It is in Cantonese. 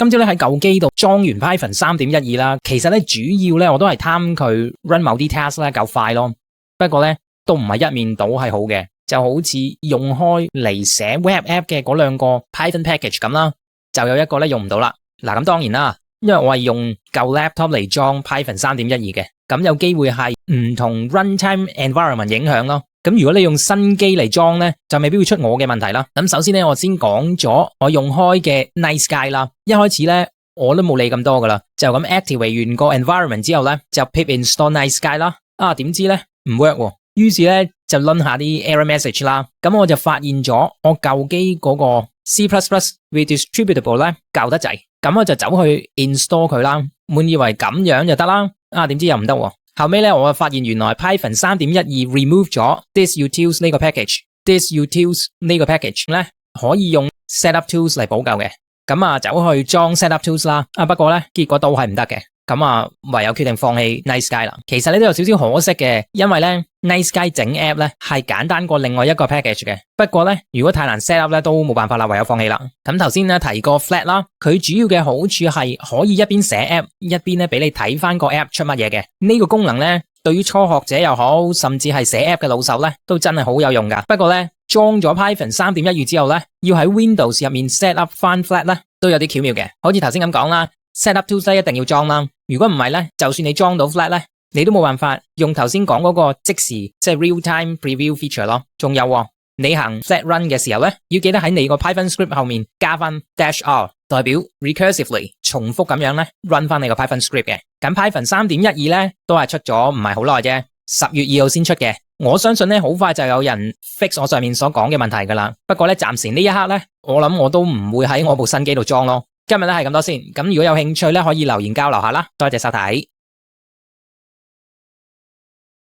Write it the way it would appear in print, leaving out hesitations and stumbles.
今朝咧喺舊機度裝完 Python 3.12啦，其實咧主要咧我都係貪佢 run 某啲 task 咧夠快咯。不過咧都唔係一面倒係好嘅，就好似用開嚟寫 web app 嘅嗰兩個 Python package 咁啦，就有一個咧用唔到啦。嗱咁當然啦，因為我係用舊 laptop 嚟裝 Python 3.12嘅，咁有機會係唔同 runtime environment 影響咯。咁如果你用新機嚟裝咧，就未必會出我嘅問題啦。咁首先咧，我先講咗我用開嘅 Night Sky 啦。一開始咧，我都冇理咁多噶啦，就咁 activate 完個 environment 之後咧，就 pip install Night Sky 啦。點知咧唔 work 喎，於是咧就 run 下啲 error message 啦。咁我就發現咗我舊機嗰個 C++ redistributable 咧舊得滯，咁我就走去 install 佢啦，滿以為咁樣就得啦。點知又唔得喎。後尾咧，我就發現原來 Python 3.12 remove 咗 thisutils 呢個 package，thisutils 呢個 package 咧可以用 setup tools 嚟補救嘅。咁走去裝 setup tools 啦。不過咧結果都係唔得嘅。咁唯有決定放棄 Night Sky 啦。其實呢都有少少可惜嘅，因為咧 Night Sky 整 app 咧係簡單過另外一個 package 嘅。不過咧如果太難 set up 咧都冇辦法啦，唯有放棄啦。咁頭先咧提過 Flat 啦，佢主要嘅好處係可以一邊寫 app 一邊咧俾你睇翻個 app 出乜嘢嘅。呢個功能咧對於初學者又好，甚至係寫 app 嘅老手咧都真係好有用噶。不過咧裝咗 Python 3.12之後咧，要喺 Windows 入面 set up 翻 Flat 咧都有啲巧妙嘅。好似頭先咁講啦，setup tools 一定要裝啦。如果唔係咧，就算你裝到 Flat 咧，你都冇辦法用頭先講嗰個即時即係 real time preview feature 咯。仲有你行 Flat run 嘅時候咧，要記得喺你個 Python script 後面加翻 -r， 代表 recursively 重複咁樣咧 run 翻你個 Python script 嘅。咁 Python 3.12咧都係出咗唔係好耐啫，10月2號先出嘅。我相信咧好快就有人 fix 我上面所講嘅問題噶啦。不過咧暫時呢一刻咧，我諗我都唔會喺我部新機度裝咯。今日咧係咁多先，咁如果有興趣咧可以留言交流下啦。多謝收睇。